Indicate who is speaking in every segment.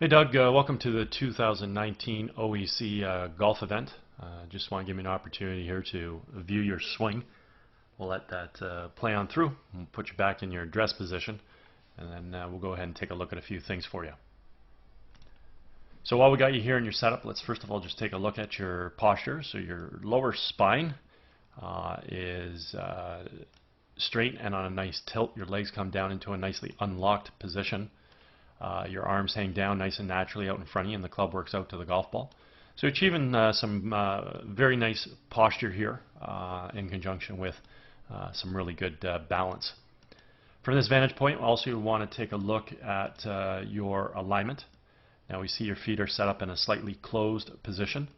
Speaker 1: Hey Doug, welcome to the 2019 OEC golf event. Just want to give you an opportunity here to view your swing. We'll let that play on through. We'll put you back in your dress position, and then we'll go ahead and take a look at a few things for you. So while we got you here in your setup, let's first of all just take a look at your posture. So your lower spine is straight and on a nice tilt. Your legs come down into a nicely unlocked position. Your arms hang down nice and naturally out in front of you, and the club works out to the golf ball. So achieving some very nice posture here in conjunction with some really good balance. From this vantage point, we also want to take a look at your alignment. Now we see your feet are set up in a slightly closed position.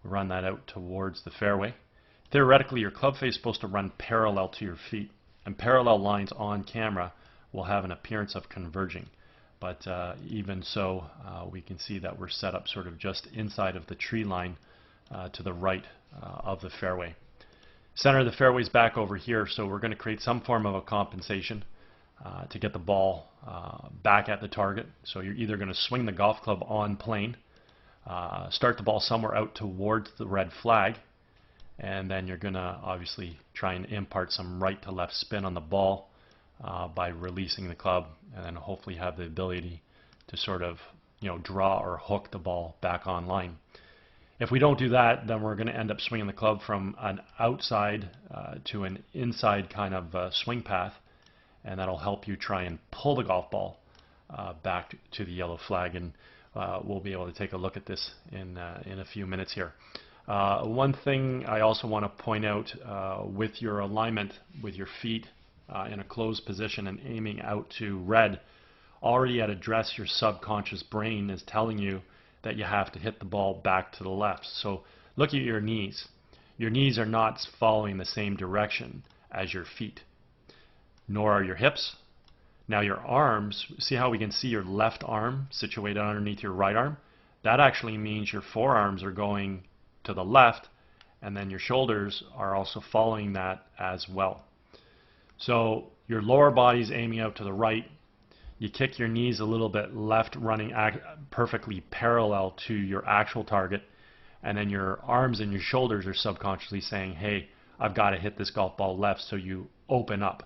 Speaker 1: We run that out towards the fairway. Theoretically, your club face is supposed to run parallel to your feet, and parallel lines on camera will have an appearance of converging. But even so, we can see that we're set up sort of just inside of the tree line to the right of the fairway. Center of the fairway is back over here, so we're going to create some form of a compensation to get the ball back at the target. So you're either going to swing the golf club on plane, start the ball somewhere out towards the red flag, and then you're going to obviously try and impart some right to left spin on the ball by releasing the club, and then hopefully have the ability to sort of draw or hook the ball back on line. If we don't do that, then we're going to end up swinging the club from an outside to an inside kind of swing path, and that'll help you try and pull the golf ball back to the yellow flag, and we'll be able to take a look at this in a few minutes here. One thing I also want to point out with your alignment with your feet in a closed position and aiming out to red, already at address your subconscious brain is telling you that you have to hit the ball back to the left. So look at your knees. Your knees are not following the same direction as your feet, nor are your hips. Now your arms, see how we can see your left arm situated underneath your right arm? That actually means your forearms are going to the left, and then your shoulders are also following that as well. So your lower body's aiming out to the right. You kick your knees a little bit left, running perfectly parallel to your actual target. And then your arms and your shoulders are subconsciously saying, hey, I've got to hit this golf ball left, so you open up.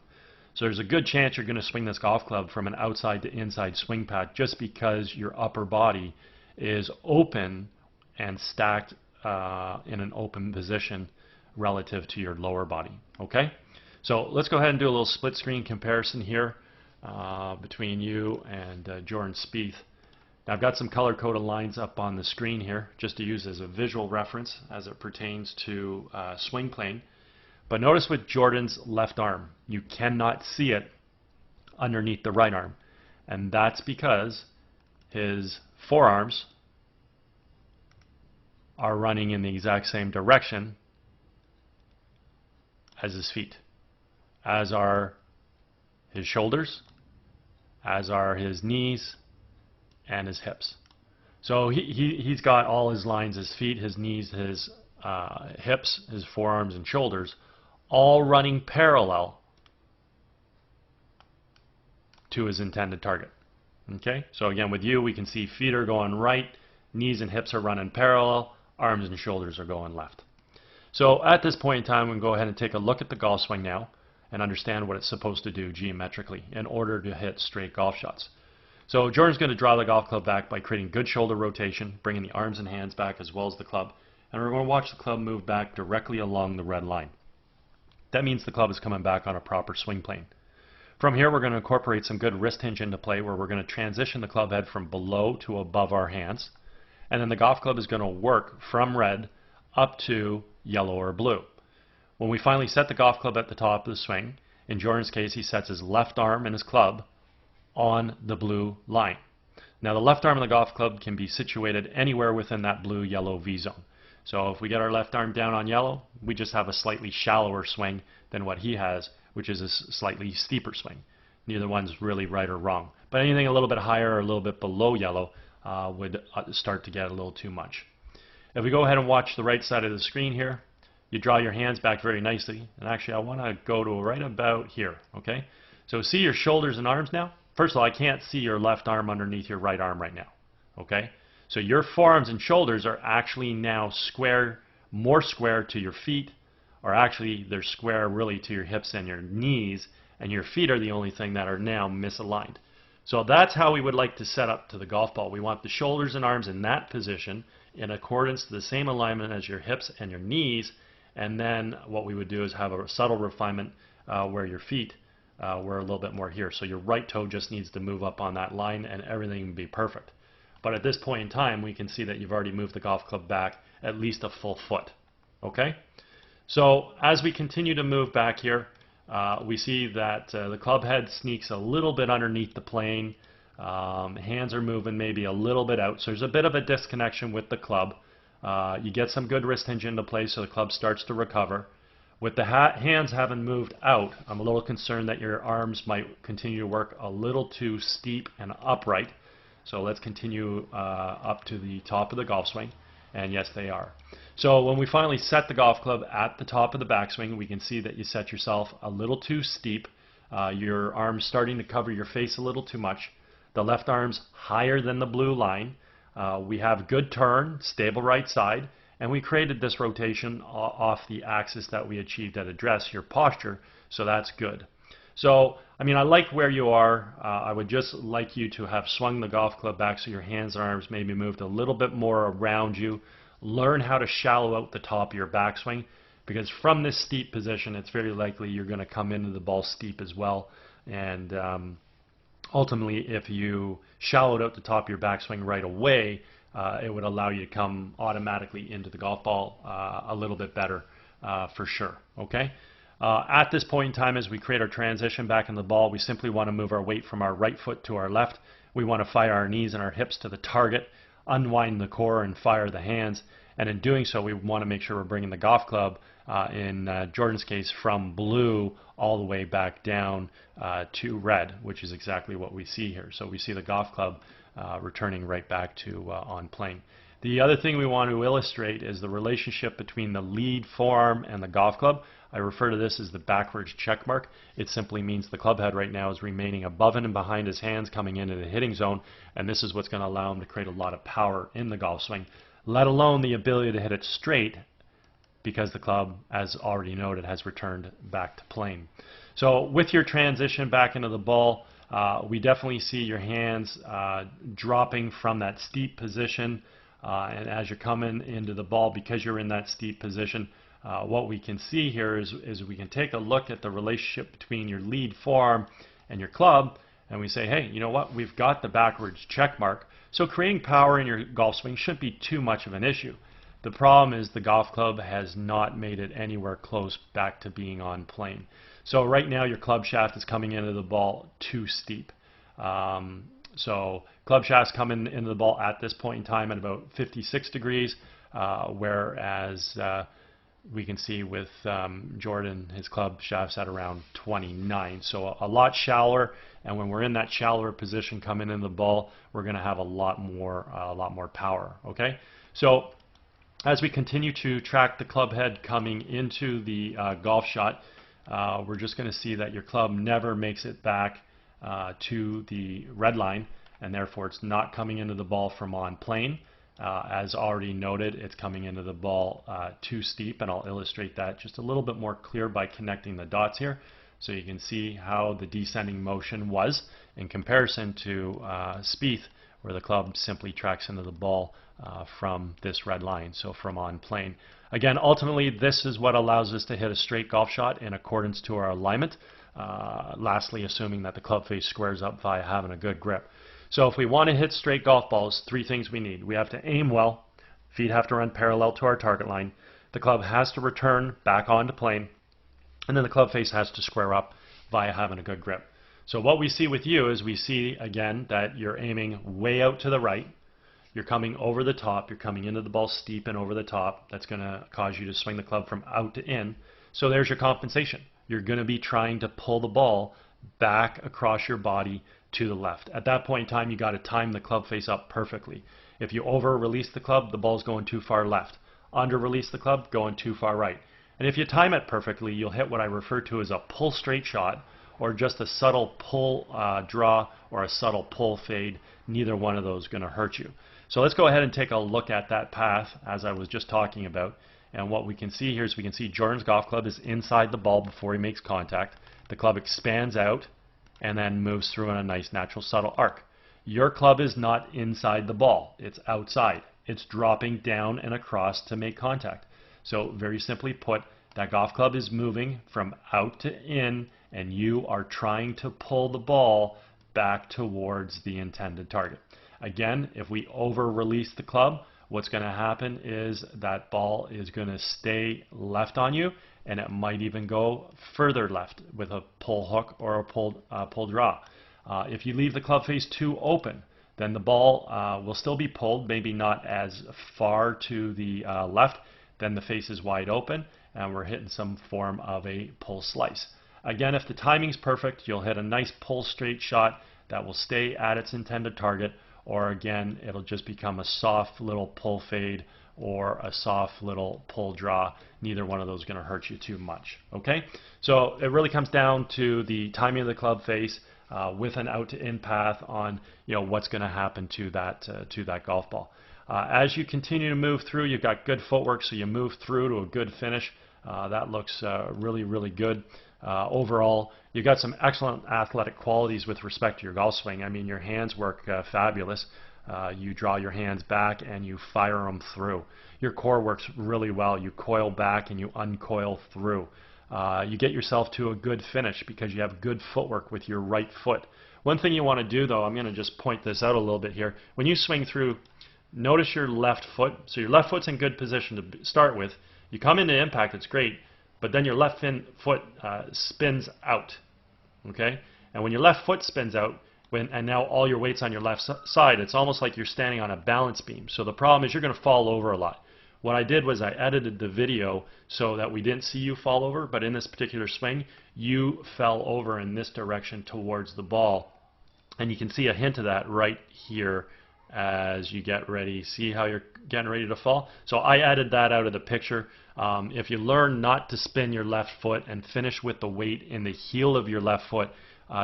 Speaker 1: So there's a good chance you're going to swing this golf club from an outside to inside swing path just because your upper body is open and stacked in an open position relative to your lower body. Okay? So let's go ahead and do a little split screen comparison here between you and Jordan Spieth. Now I've got some color-coded lines up on the screen here just to use as a visual reference as it pertains to swing plane. But notice with Jordan's left arm, you cannot see it underneath the right arm. And that's because his forearms are running in the exact same direction as his feet, as are his shoulders, as are his knees and his hips. So he's got all his lines, his feet, his knees, his hips, his forearms and shoulders, all running parallel to his intended target. Okay, so again with you we can see feet are going right, knees and hips are running parallel, arms and shoulders are going left. So at this point in time we can go ahead and take a look at the golf swing now and understand what it's supposed to do geometrically in order to hit straight golf shots. So Jordan's going to draw the golf club back by creating good shoulder rotation, bringing the arms and hands back as well as the club, and we're going to watch the club move back directly along the red line. That means the club is coming back on a proper swing plane. From here we're going to incorporate some good wrist hinge into play where we're going to transition the club head from below to above our hands, and then the golf club is going to work from red up to yellow or blue. When we finally set the golf club at the top of the swing, in Jordan's case he sets his left arm and his club on the blue line. Now the left arm of the golf club can be situated anywhere within that blue-yellow V zone. So if we get our left arm down on yellow, we just have a slightly shallower swing than what he has, which is a slightly steeper swing. Neither one's really right or wrong. But anything a little bit higher or a little bit below yellow would start to get a little too much. If we go ahead and watch the right side of the screen here, you draw your hands back very nicely, and actually I want to go to right about here, okay? So see your shoulders and arms now? First of all, I can't see your left arm underneath your right arm right now, Okay? So your forearms and shoulders are actually now square, more square to your feet, or actually they're square really to your hips and your knees, and your feet are the only thing that are now misaligned. So that's how we would like to set up to the golf ball. We want the shoulders and arms in that position in accordance to the same alignment as your hips and your knees, and then what we would do is have a subtle refinement where your feet were a little bit more here. So your right toe just needs to move up on that line and everything will be perfect. But at this point in time, we can see that you've already moved the golf club back at least a full foot. Okay? So as we continue to move back here, we see that the club head sneaks a little bit underneath the plane. Hands are moving maybe a little bit out. So there's a bit of a disconnection with the club. You get some good wrist hinge into place so the club starts to recover. With the hands having moved out, I'm a little concerned that your arms might continue to work a little too steep and upright. So let's continue up to the top of the golf swing. And yes, they are. So when we finally set the golf club at the top of the backswing, we can see that you set yourself a little too steep. Your arm's starting to cover your face a little too much. The left arm's higher than the blue line. We have good turn, stable right side, and we created this rotation off the axis that we achieved at address, your posture, so that's good. So, I mean, I like where you are. I would just like you to have swung the golf club back so your hands and arms maybe moved a little bit more around you. Learn how to shallow out the top of your backswing, because from this steep position, it's very likely you're going to come into the ball steep as well. And ultimately, if you shallowed out the top of your backswing right away, it would allow you to come automatically into the golf ball a little bit better for sure. Okay? At this point in time, as we create our transition back in the ball, we simply want to move our weight from our right foot to our left. We want to fire our knees and our hips to the target, unwind the core and fire the hands. And in doing so, we want to make sure we're bringing the golf club, in Jordan's case, from blue all the way back down to red, which is exactly what we see here. So we see the golf club returning right back to on plane. The other thing we want to illustrate is the relationship between the lead forearm and the golf club. I refer to this as the backwards check mark. It simply means the club head right now is remaining above and behind his hands coming into the hitting zone, and this is what's going to allow him to create a lot of power in the golf swing, let alone the ability to hit it straight, because the club, as already noted, has returned back to plane. So with your transition back into the ball, we definitely see your hands dropping from that steep position, and as you're coming into the ball, because you're in that steep position, what we can see here is we can take a look at the relationship between your lead forearm and your club, and we say, hey, you know what, we've got the backwards check mark, so creating power in your golf swing shouldn't be too much of an issue. The problem is the golf club has not made it anywhere close back to being on plane. So right now your club shaft is coming into the ball too steep. So club shaft's coming into the ball at this point in time at about 56 degrees, whereas we can see with Jordan, his club shaft's at around 29. So a lot shallower, and when we're in that shallower position coming in the ball, we're going to have a lot more power. Okay, so as we continue to track the club head coming into the golf shot, we're just going to see that your club never makes it back to the red line, and therefore it's not coming into the ball from on plane. As already noted, it's coming into the ball too steep, and I'll illustrate that just a little bit more clear by connecting the dots here, so you can see how the descending motion was in comparison to Spieth, where the club simply tracks into the ball from this red line, so from on plane. Again, ultimately, this is what allows us to hit a straight golf shot in accordance to our alignment. Lastly, assuming that the club face squares up via having a good grip. So if we want to hit straight golf balls, three things we need. We have to aim well. Feet have to run parallel to our target line. The club has to return back onto plane. And then the club face has to square up via having a good grip. So what we see with you is we see, again, that you're aiming way out to the right. You're coming over the top. You're coming into the ball steep and over the top. That's going to cause you to swing the club from out to in. So there's your compensation. You're going to be trying to pull the ball back across your body to the left. At that point in time, you got to time the club face up perfectly. If you over-release the club, the ball's going too far left. Under-release the club, going too far right. And if you time it perfectly, you'll hit what I refer to as a pull straight shot, or just a subtle pull draw or a subtle pull fade, neither one of those is going to hurt you. So let's go ahead and take a look at that path as I was just talking about. And what we can see here is we can see Jordan's golf club is inside the ball before he makes contact. The club expands out and then moves through in a nice natural subtle arc. Your club is not inside the ball, it's outside. It's dropping down and across to make contact. So very simply put, that golf club is moving from out to in, and you are trying to pull the ball back towards the intended target. Again, if we over-release the club, what's going to happen is that ball is going to stay left on you, and it might even go further left with a pull hook or a pull draw. If you leave the club face too open, then the ball will still be pulled, maybe not as far to the left. Then the face is wide open, and we're hitting some form of a pull slice. Again, if the timing's perfect, you'll hit a nice pull straight shot that will stay at its intended target, or again, it'll just become a soft little pull fade or a soft little pull draw. Neither one of those is going to hurt you too much. Okay, so it really comes down to the timing of the club face with an out to in path on what's going to happen to that golf ball. As you continue to move through, you've got good footwork, so you move through to a good finish. That looks really, really good. Overall, you've got some excellent athletic qualities with respect to your golf swing. I mean, your hands work fabulous. You draw your hands back and you fire them through. Your core works really well. You coil back and you uncoil through. You get yourself to a good finish because you have good footwork with your right foot. One thing you want to do, though, I'm going to just point this out a little bit here. When you swing through, notice your left foot. So your left foot's in good position to start with. You come into impact, it's great, but then your left foot spins out. Okay? And when your left foot spins out, and now all your weight's on your left side, it's almost like you're standing on a balance beam. So the problem is you're going to fall over a lot. What I did was I edited the video so that we didn't see you fall over, but in this particular swing, you fell over in this direction towards the ball. And you can see a hint of that right here as you get ready. See how you're getting ready to fall? So I added that out of the picture. If you learn not to spin your left foot and finish with the weight in the heel of your left foot,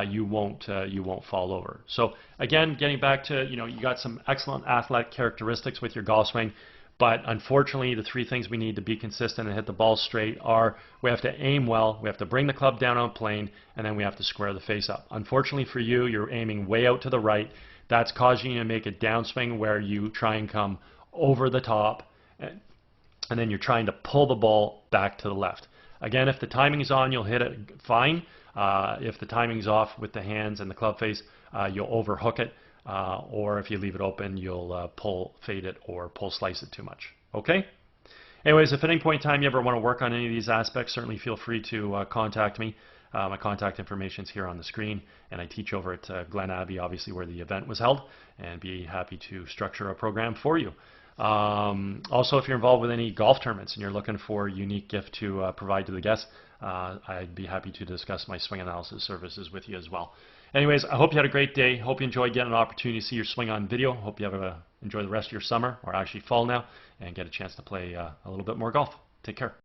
Speaker 1: you won't fall over. So again, getting back to, you got some excellent athletic characteristics with your golf swing. But unfortunately, the three things we need to be consistent and hit the ball straight are we have to aim well, we have to bring the club down on plane, and then we have to square the face up. Unfortunately for you, you're aiming way out to the right. That's causing you to make a downswing where you try and come over the top, and then you're trying to pull the ball back to the left. Again, if the timing's on, you'll hit it fine. If the timing's off with the hands and the club face, you'll overhook it. Or if you leave it open, you'll pull fade it or pull slice it too much. Okay? Anyways, if at any point in time you ever want to work on any of these aspects, certainly feel free to contact me. My contact information is here on the screen, and I teach over at Glen Abbey, obviously where the event was held, and be happy to structure a program for you. Also, if you're involved with any golf tournaments and you're looking for a unique gift to provide to the guests, I'd be happy to discuss my swing analysis services with you as well. Anyways, I hope you had a great day. Hope you enjoyed getting an opportunity to see your swing on video. Hope you have enjoy the rest of your summer, or actually fall now, and get a chance to play a little bit more golf. Take care.